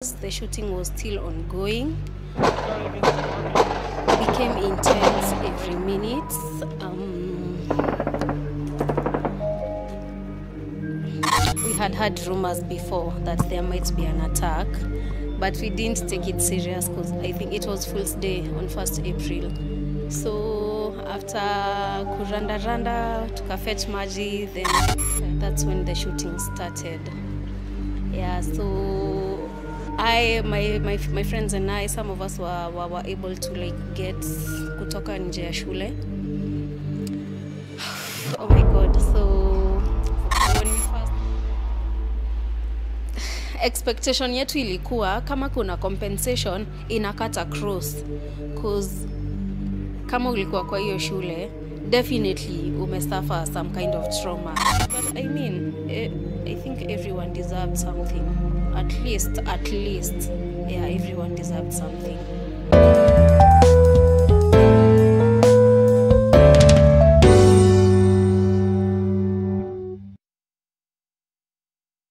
The shooting was still ongoing, became intense every minute. We had heard rumors before that there might be an attack, but we didn't take it serious because I think it was Fool's Day on 1st April. So after kuranda randa tukafetch maji, then that's when the shooting started. Yeah, so my friends and I, some of us were able to get kutoka nje ya shule. Oh my God! So when we first, expectation yetu ilikuwa kama kuna compensation inakata cross, cause kama ulikuwa kwa hiyo shule definitely umesuffer some kind of trauma. But I mean, I think everyone deserved something. At least, yeah, everyone deserved something.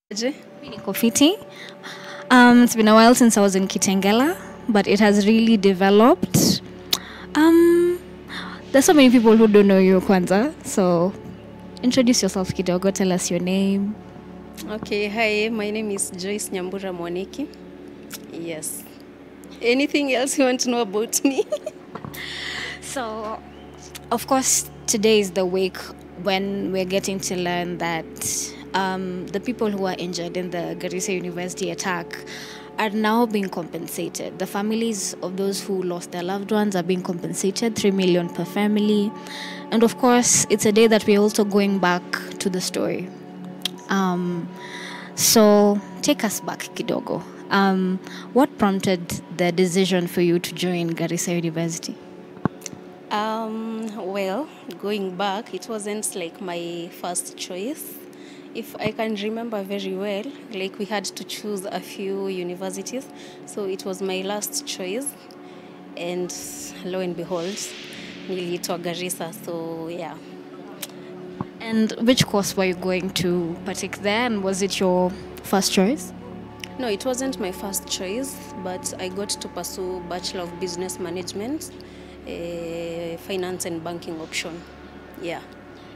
It's been a while since I was in Kitengela, but it has really developed. There's so many people who don't know you, Kwanza. So introduce yourself, kidogo. Tell us your name. Okay, hi. My name is Joyce Nyambura Mwaniki. Yes. Anything else you want to know about me? So, of course, today is the week when we're getting to learn that the people who are injured in the Garissa University attack are now being compensated. The families of those who lost their loved ones are being compensated, 3 million per family. And of course, it's a day that we're also going back to the story. So take us back, kidogo. What prompted the decision for you to join Garissa University? Well, going back, it wasn't like my first choice. If I can remember very well, we had to choose a few universities. So it was my last choice. And lo and behold, niliitwa Garissa. So yeah. And which course were you going to partake there? And was it your first choice? No, it wasn't my first choice, but I got to pursue Bachelor of Business Management, Finance and Banking option. Yeah.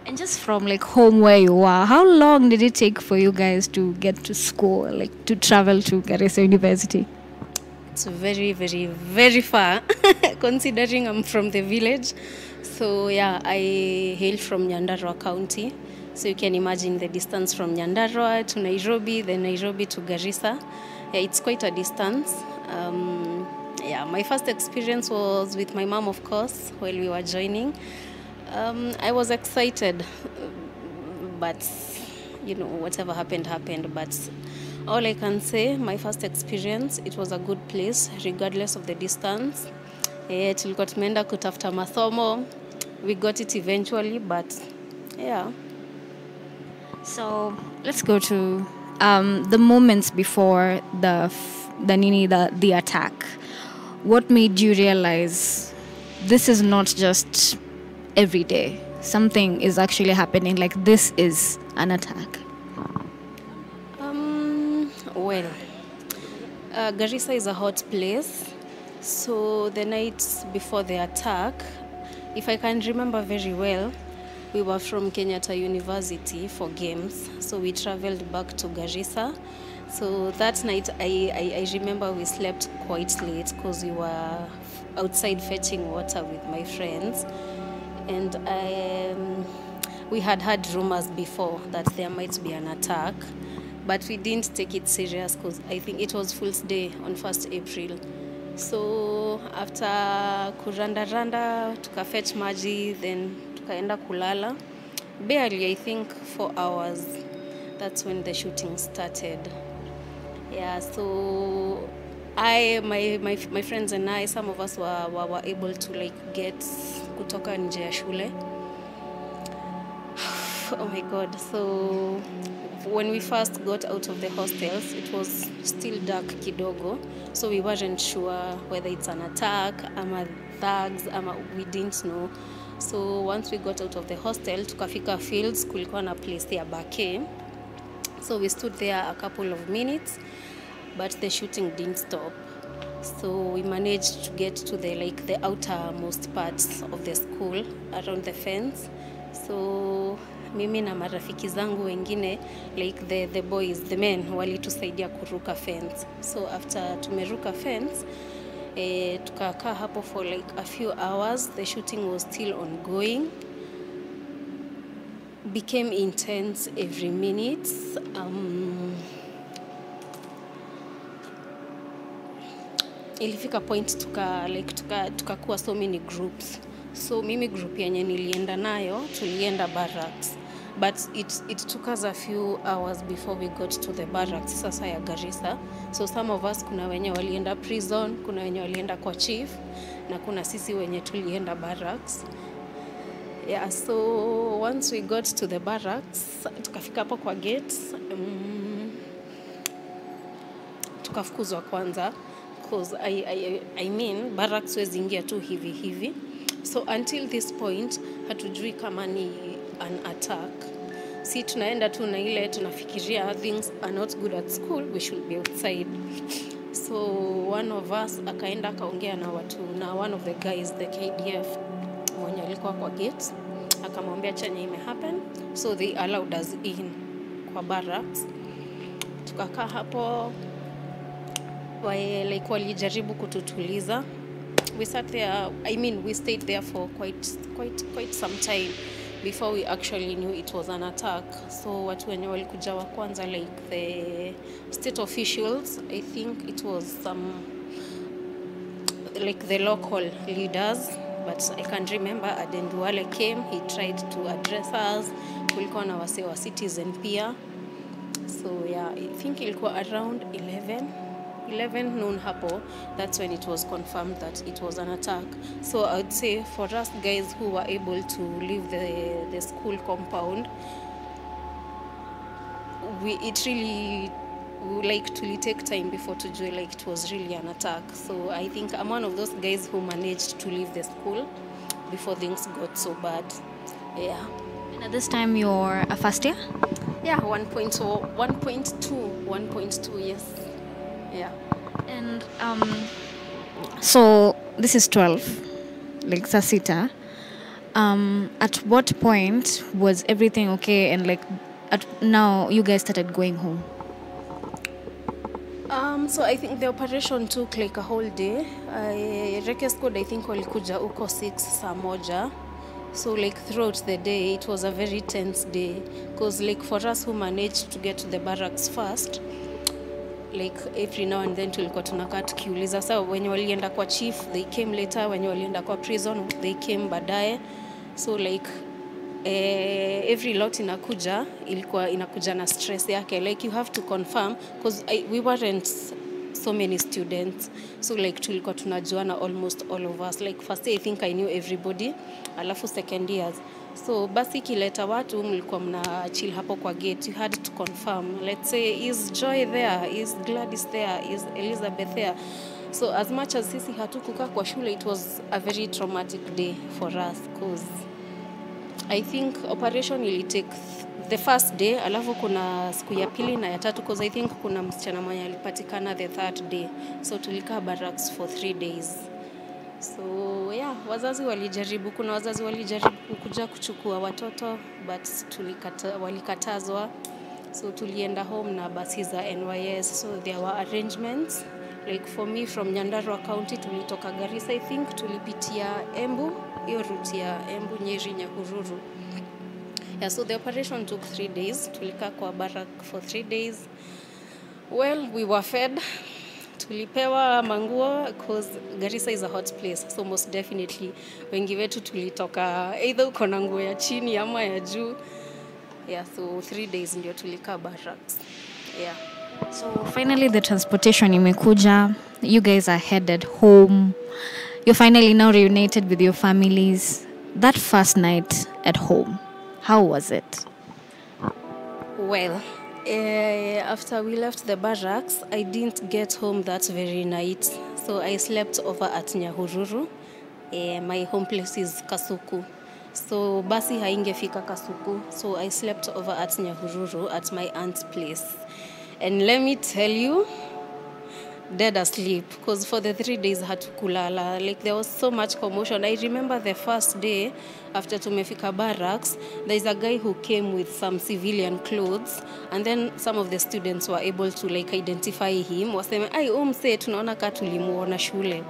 And just from home where you are, how long did it take for you guys to get to school, to travel to Garissa University? It's very, very, very far, considering I'm from the village. So yeah, I hail from Nyandarua County. So you can imagine the distance from Nyandarua to Nairobi, then Nairobi to Garissa. Yeah, it's quite a distance. Yeah, my first experience was with my mom, of course, while we were joining. I was excited, but whatever happened, happened. But all I can say, my first experience, it was a good place, regardless of the distance. Tulikuwa tumeenda kutafuta masomo. We got it eventually, but yeah. So let's go to the moments before the attack. What made you realize this is not just every day? Something is actually happening. This is an attack. Well, Garissa is a hot place. So the night before the attack, if I can remember very well, we were from Kenyatta University for games. So we traveled back to Garissa. So that night, I remember we slept quite late because we were outside fetching water with my friends. And we had heard rumors before that there might be an attack, but we didn't take it serious because I think it was Fool's Day on 1st April. So after kuranda randa tukafetch maji, then tukaenda kulala. Barely, I think 4 hours. That's when the shooting started. Yeah, so my friends and I, some of us were able to get kutoka nje ya shule. Oh my God! So when we first got out of the hostels, it was still dark kidogo. So we weren't sure whether it's an attack, ama thugs, ama we didn't know. So once we got out of the hostel, tukafika fields, kulikuwa na place ya bake. So we stood there a couple of minutes. but the shooting didn't stop. So we managed to get to the outermost parts of the school around the fence. So mimi na marafiki zangu wengine, like the boys, the men, walitusaidia kuruka fence. So after tumeruka fence, tukakaa hapo for like a few hours. The shooting was still ongoing, became intense every minute. Ilifika point tukakuwa so many groups. So mimi group yenye nilienda nayo tulienda barracks, but it took us a few hours before we got to the barracks sasa ya Garissa. So some of us, kuna wenye walienda prison, kuna wenye walienda kwa chief, na kuna sisi wenye tulienda barracks. Yeah, so once we got to the barracks, tukafika hapo kwa gate, tukafukuzwa kwanza, because I mean barracks wezi ingia tu hivi. So until this point hatujui kama ni an attack. Si tunaenda tu na ile tunafikiria things are not good at school, we should be outside. So one of us akaenda akaongea na one of the guys, the KDF mwenye alikuwa kwa gate, akamwambia chenye happen. So they allowed us in kwa barracks. Tukakaa hapo, walijaribu kututuliza. We sat there, we stayed there for quite some time before we actually knew it was an attack. So watu wenye walikuja wa kwanza, like the state officials, I think it was some like the local leaders, but I can't remember. Adenduale came, he tried to address us. Kulikuwa na wase wa citizen pia. So yeah, I think ilikuwa around 11 noon hapo, that's when it was confirmed that it was an attack. So I would say for us guys who were able to leave the school compound, it really to take time before to do like it was really an attack. So I think I'm one of those guys who managed to leave the school before things got so bad. Yeah. And at this time you're a first year? Yeah, 1.2, yes. Yeah. And so this is 12, like Sasita. At what point was everything okay, and now you guys started going home? So I think the operation took like a whole day. Rekes code, I think walikuja uko 6 saa moja. So like throughout the day it was a very tense day, because like for us who managed to get to the barracks first, like every now and then tulikuwa tunakaa tukiuliza. So wenye walienda kwa chief they came later, wenye walienda kwa prison they came baadaye. So like every lot ilikuwa inakuja na stress yake, like you have to confirm, because we weren't so many students, so like tulikuwa tunajuana almost all of us. Like first day I think I knew everybody, alafu second years. So basi kileta watu mlikuwa mna chill hapo kwa gate, you had to confirm, let's say is Joy there, is Gladys there, is Elizabeth there. So as much as sisi hatukukaa kwa shule, it was a very traumatic day for us, because I think operation ili take the first day, alafu kuna siku ya pili na ya tatu, because I think kuna msichana mwenye alipatikana the third day. So tulikaa barracks for 3 days. So yeah, kuna wazazi walijaribu kuja kuchukua watoto, but walikatazwa. So tulienda home na basi za NYS. So there were arrangements. Like for me from Nyandarua County, tulitoka Garissa, I think tulipitia Embu, hiyo route ya Embu, Nyeri, Nyahururu. Yeah, so the operation took 3 days. Tulikaa kwa barrack for 3 days. Well, we were fed. Tulipewa manguo, because Garissa is a hot place, so most definitely wengi wetu tulitoka either uko na nguo ya chini ama ya juu. Yeah, so 3 days ndio tulikaa barracks. Yeah. So finally the transportation imekuja, you guys are headed home, you're finally now reunited with your families. That first night at home, how was it? Well, after we left the barracks, I didn't get home that very night. So I slept over at Nyahururu. My home place is Kasuku. So basi haingefika Kasuku. So I slept over at Nyahururu at my aunt's place. And let me tell you, dead asleep because for the 3 days hatukulala. Like there was so much commotion. I remember the first day after tumefika barracks, there's a guy who came with some civilian clothes, and then some of the students were able to like identify him. Waseme, ai umse tunaona ka tulimuona shule.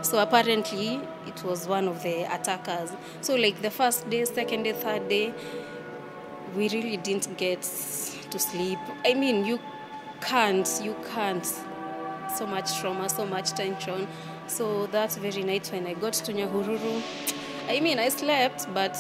So apparently it was one of the attackers. So like the first day, second day, third day, we really didn't get to sleep. I mean, you can't. So much trauma, so much tension. So that very night when I got to Nyahururu, I mean, I slept, but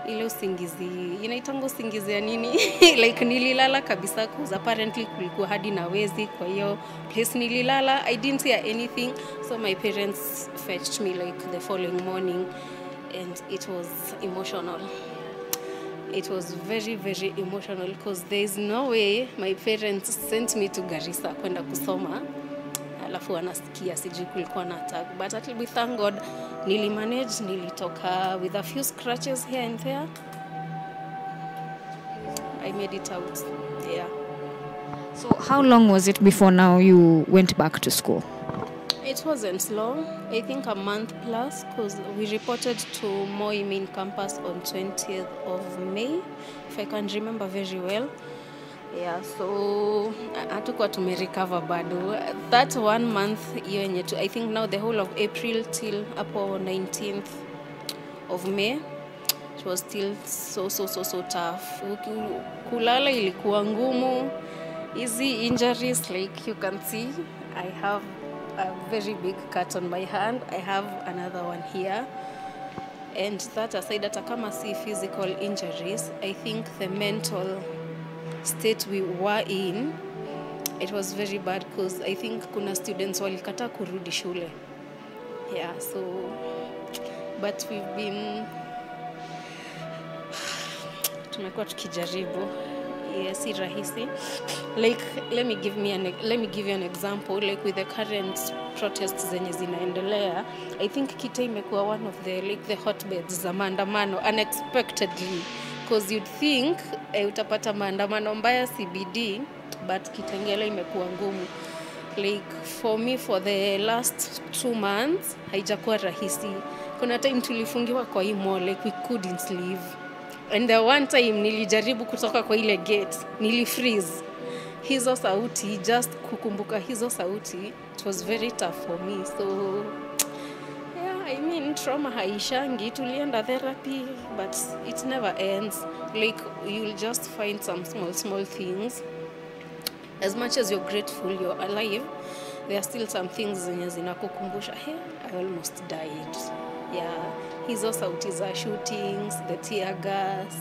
ile usingizi, inaitanga usingizi ya nini? Like nililala kabisa because apparently kulikuwa hadi na wezi, kwa hiyo place nililala. I didn't hear anything. So my parents fetched me like the following morning, and it was emotional. It was very, very emotional because there is no way my parents sent me to Garissa kwenda kusoma. Alafu wanasikia sijui kulikuwa na attack. But at least we thank God, nilimanage, nilitoka with a few scratches here and there. I made it out, yeah. So how long was it before now you went back to school? It wasn't long, I think a month plus, because we reported to Moi main campus on 20th of May, if I can remember very well. Yeah, so hatukuwa tumerecover bado. That 1 month, I think now the whole of April till hapo 19th of May, it was still so tough. Kulala ilikuwa ngumu. Easy injuries, like you can see, I have a very big cut on my hand. I have another one here. And that aside, hata kama si physical injuries, I think the mental state we were in, it was very bad because I think kuna students walikata kurudi shule. Yeah, so, but we've been, tumekuwa tukijaribu. Yes, si rahisi. Like let me give you an example. Like with the current protests zenye zinaendelea, I think Kita imekuwa one of the hotbeds za maandamano unexpectedly, because you'd think utapata maandamano mbaya CBD, but Kitengela imekuwa ngumu. Like for me, for the last 2 months haijakuwa rahisi. Kuna time tulifungiwa kwa hii mall, like we couldn't leave. And the one time nilijaribu kutoka kwa ile gate, nilifreeze. Hizo sauti, just kukumbuka hizo sauti, it was very tough for me. So yeah, I mean, trauma haishangi, tulienda therapy, but it never ends. Like you'll just find some small things. As much as you're grateful you're alive, there are still some things zenye zinakukumbusha, hey, I almost died. Yeah, hizo sauti za shootings, the tear gas,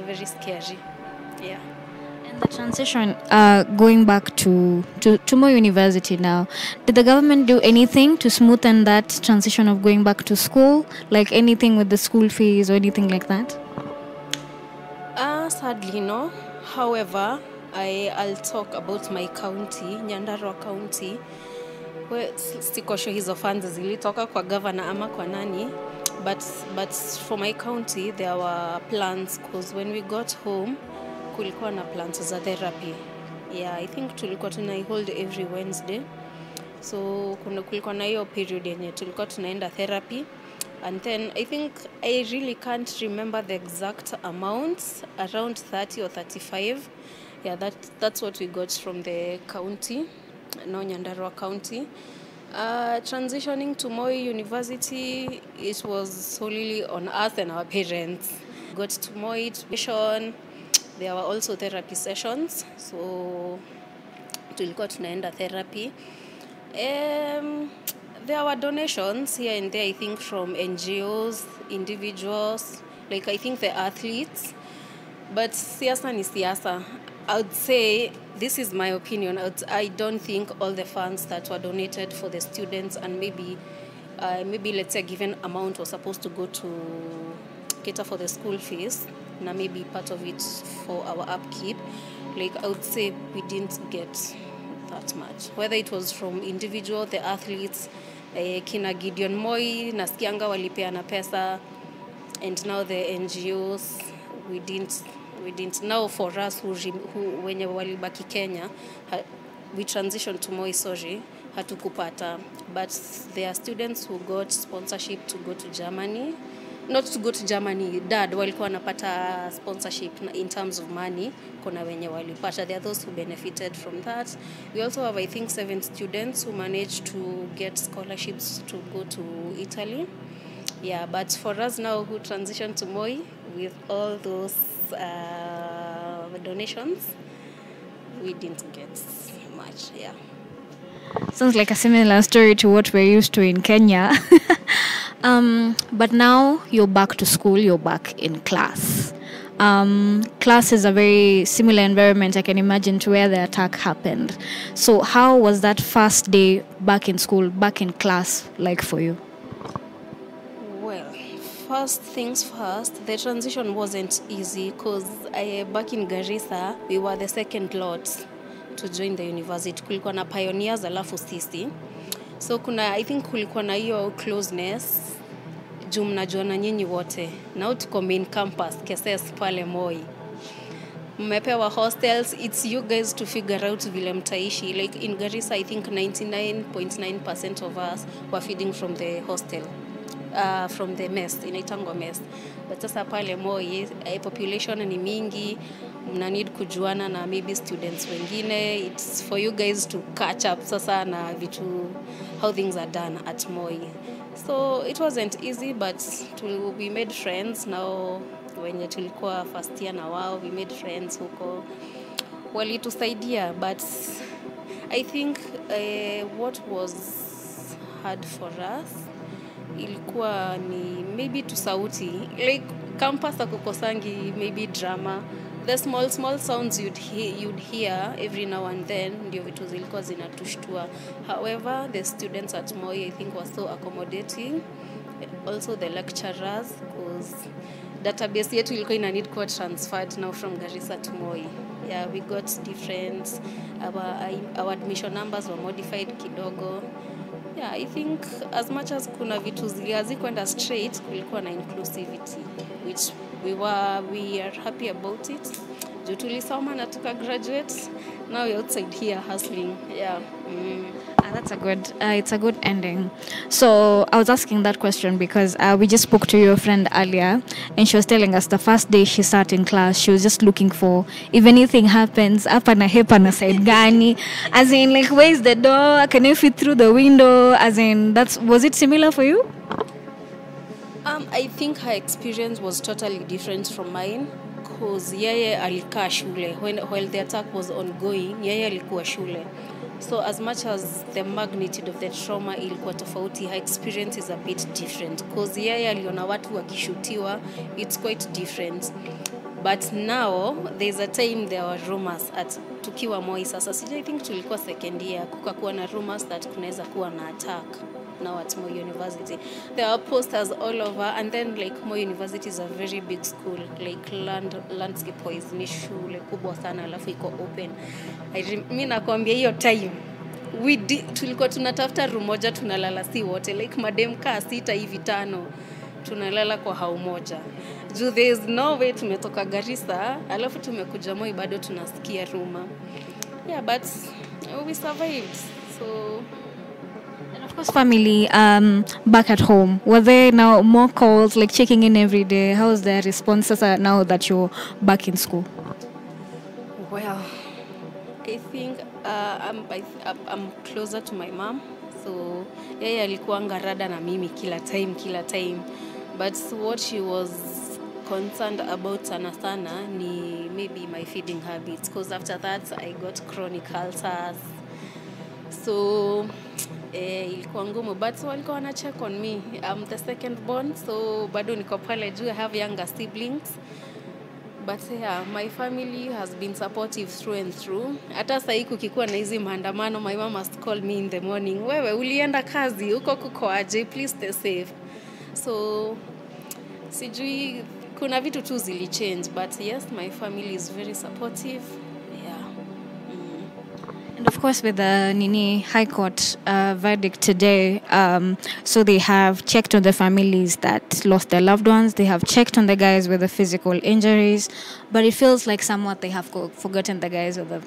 very scary. Yeah. And the transition, going back to Moi University now, did the government do anything to smoothen that transition of going back to school? Like anything with the school fees or anything like that? Sadly, no. However, I'll talk about my county, Nyandarua County. Sikosho hizo funds zilitoka kwa governor ama kwa nani, but for my county there were plans, because when we got home kulikuwa na plans za therapy. Yeah, I think tulikuwa hold every Wednesday. So kulikuwa na hiyo period yenye tulikuwa tunaenda therapy, and then I think I really can't remember the exact amounts, around 30 or 35. Yeah, that's what we got from the county. No, Nyandarua County. Transitioning to Moi University, it was solely on us and our parents. Got to Moi tuition. There were also therapy sessions, so tulikuwa tunaenda therapy. There were donations here and there, I think, from NGOs, individuals, like I think the athletes. But siasa ni siasa. I would say, this is my opinion, I don't think all the funds that were donated for the students and maybe let's say a given amount was supposed to go to cater for the school fees, na maybe part of it for our upkeep. Like I would say we didn't get that much. Whether it was from individual, the athletes, kina Gideon Moi, nasikianga walipeana pesa, and now the NGOs, we didn't. Now for us who wenye walibaki Kenya, we transitioned to Moi, sorry, hatukupata. But there are students who got sponsorship to go to Germany. Not to go to Germany, dad walikuwa wanapata sponsorship in terms of money. Kuna wenye walipata. There are those who benefited from that. We also have, I think, 7 students who managed to get scholarships to go to Italy. Yeah, but for us now who transitioned to Moi with all those donations, we didn't get much. Yeah. Sounds like a similar story to what we're used to in Kenya. But now you're back to school, you're back in class. Class is a very similar environment, I can imagine, to where the attack happened. So how was that first day back in school, back in class, like for you? Well, first things first, the transition wasn't easy because back in Garissa, we were the second lot to join the university. Kulikuwa na pioneers alafu sisi. So I think kulikuwa na hiyo closeness. Juu mnajuana nyinyi wote. Now tuko main campus, Keses pale Moi. Mmepewa hostels, it's you guys to figure out vile mtaishi. Like in Garissa, I think 99.9% of us were feeding from the hostel. From the mess, inaitangwa mess. But sasa pale Moi, population ni mingi, mna need kujuana na maybe students wengine. It's for you guys to catch up sasa na vitu, how things are done at Moi. So it wasn't easy, but we made friends. Now wenye tulikuwa first year na wao, we made friends huko. Walitusaidia, but I think what was hard for us ilikuwa ni maybe to sauti. Like campus akukosangi maybe drama. The small sounds you'd hear every now and then ndio vitu zilikuwa zinatushtua. However, the students at Moi I think were so accommodating. Also the lecturers, because database yetu ilikuwa ina need kuwa transferred now from Garissa to Moi. Yeah, we got different, our admission numbers were modified kidogo. Yeah, I think as much as kuna vitu hazikwenda straight, kulikuwa na inclusivity, which we are happy about it. Juu tulisoma na tuka graduate, now we're outside here hustling. Yeah. That's a good, it's a good ending. So I was asking that question because we just spoke to your friend earlier, and she was telling us the first day she sat in class, she was just looking for, if anything happens, up and a hip and a side gani, as in like, where's the door? Can you fit through the window? As in, was it similar for you? I think her experience was totally different from mine. Because yeye alikaa shule while the attack was ongoing, yeye alikuwa shule. So as much as the magnitude of the trauma ilikuwa tofauti, her experience is a bit different. Because yeye aliona watu wakishutiwa, it's quite different. But now there's a time there were rumors at tukiwa Moi sasa. I think tulikuwa second year, kukakuwa na rumors that kunaweza kuwa na attack now at Moi University. There are posters all over, and then like Moi University is a very big school, like landscape wise ni shule kubwa sana alafu iko open. Mimi nakwambia hiyo time tulikuwa tunatafuta room moja tunalala si wote, like madem kaa 6 hivi 5 tunalala kwa hao moja. Juu there is no way tumetoka Garissa alafu tumekuja Moi bado tunasikia rumor. Yeah, but we survived. So of course, family back at home, were there now more calls, like checking in every day? How's their responses now that you're back in school? Well, I think I'm closer to my mom, so yeye alikuanga rada na mimi kila time. But what she was concerned about sana ni maybe my feeding habits, because after that I got chronic ulcers. So ilikuwa ngumu, but so walikuwa wana check on me. I'm the second born, so bado niko pale juu. I have younger siblings, but yeah, my family has been supportive through and through. Hata sasa kukikuwa na hizi maandamano, my mom must call me in the morning, wewe ulienda kazi huko kuko aje, please stay safe. So sijui kuna vitu tu zili change, but yes, my family is very supportive. Yeah. And of course, with the Nini High Court verdict today, so they have checked on the families that lost their loved ones. They have checked on the guys with the physical injuries, but it feels like somewhat they have forgotten the guys with the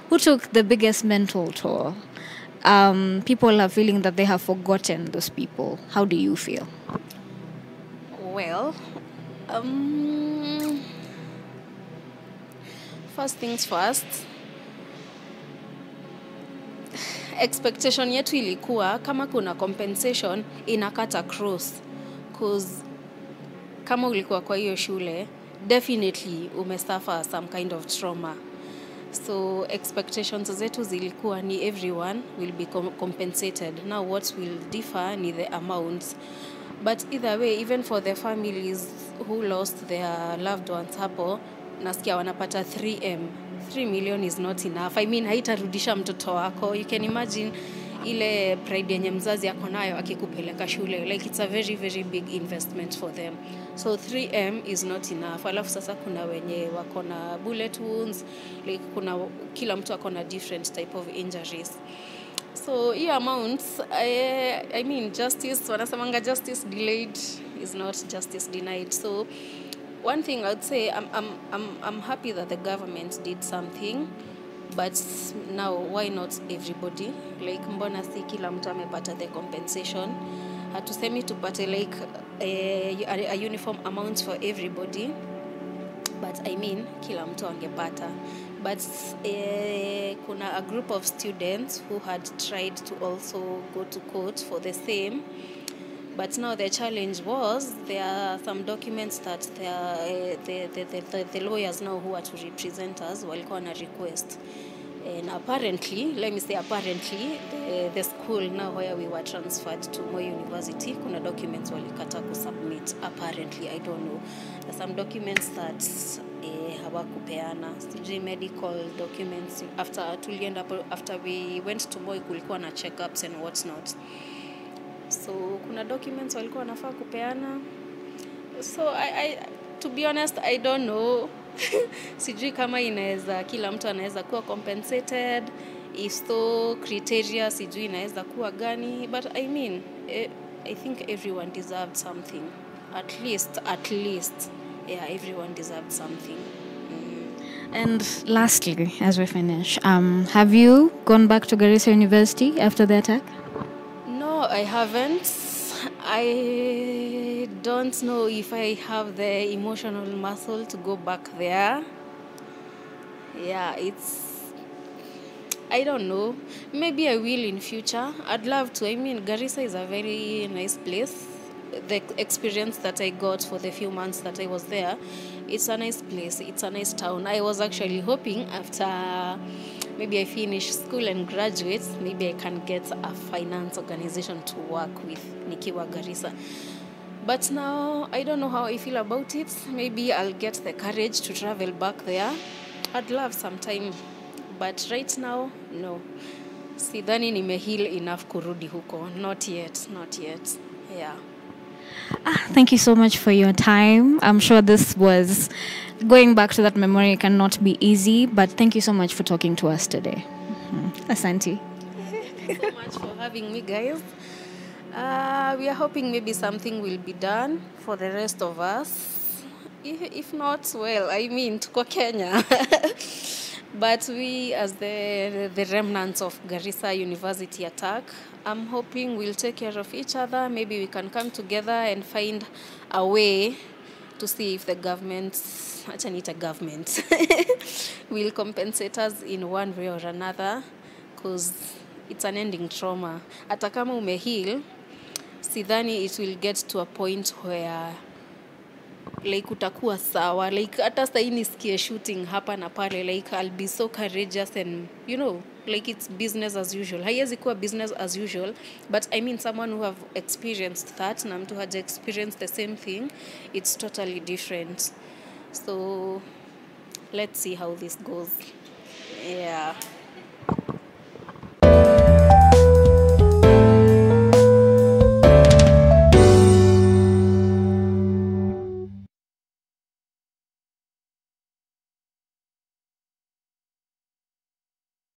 who took the biggest mental toll. People are feeling that they have forgotten those people. How do you feel? Well, first things first, expectation yetu ilikuwa kama kuna compensation inakata cross, cause kama ulikuwa kwa hiyo shule definitely umesuffer some kind of trauma. So expectations zetu zilikuwa ni everyone will be compensated. Now what will differ ni the amounts. But either way, even for the families who lost their loved ones hapo, nasikia wanapata 3M. 3 million is not enough. I mean, haitarudisha mtoto wako. You can imagine ile pride yenye mzazi ako nayo akikupeleka shule. Like it's a very, very big investment for them. So 3M is not enough. Alafu sasa kuna wenye wako na bullet wounds. Like kuna kila mtu ako na different type of injuries. So hiyo amounts, I mean, justice, wanasemanga justice delayed is not justice denied. So one thing I would say, I'm happy that the government did something, but now why not everybody? Like mbona si kila mtu amepata the compensation? Hatusemi tupate like a uniform amount for everybody, but I mean kila mtu angepata. But kuna a group of students who had tried to also go to court for the same. But now the challenge was there are some documents that the lawyers now who are to represent us walikuwa na request. And apparently, let me say apparently, the school now where we were transferred to Moi University, kuna documents walikata kusubmit. Apparently, I don't know. There's some documents that hawakupeana. Sijui medical documents. After we went to Moi, kulikuwa na checkups and what's not. So kuna documents walikuwa wanafaa kupeana. So I to be honest, I don't know. Sijui kama inaweza kila mtu anaweza kuwa compensated, if so criteria sijui inaweza kuwa gani, but I mean I think everyone deserved something. At least yeah, everyone deserved something. And lastly, as we finish, have you gone back to Garissa University after the attack? No, I haven't. I don't know if I have the emotional muscle to go back there. Yeah, I don't know. Maybe I will in future. I'd love to. I mean, Garissa is a very nice place. The experience that I got for the few months that I was there, it's a nice place. It's a nice town. I was actually hoping after maybe I finish school and graduate, maybe I can get a finance organization to work with nikiwa Garissa. But now, I don't know how I feel about it. Maybe I'll get the courage to travel back there. I'd love some time. But right now, no. Sidhani nimeheal enough kurudi huko. Not yet. Yeah. Thank you so much for your time. I'm sure this was going back to that memory cannot be easy, but thank you so much for talking to us today. Asante. Thank you so much for having me, guys. We are hoping maybe something will be done for the rest of us. If not, well, I mean, tuko Kenya. But we, as the remnants of Garissa University attack, I'm hoping we'll take care of each other. Maybe we can come together and find a way to see if the government will compensate us in one way or another, because it's an ending trauma. Hata kama umeheal, sidhani it will get to a point where like utakuwa sawa, like hata sasa nisikie shooting hapa na pale, like I'll be so courageous and like it's business as usual. Haiwezi kuwa business as usual, but I mean someone who have experienced that na mtu haja experienced the same thing, it's totally different. So let's see how this goes. Yeah.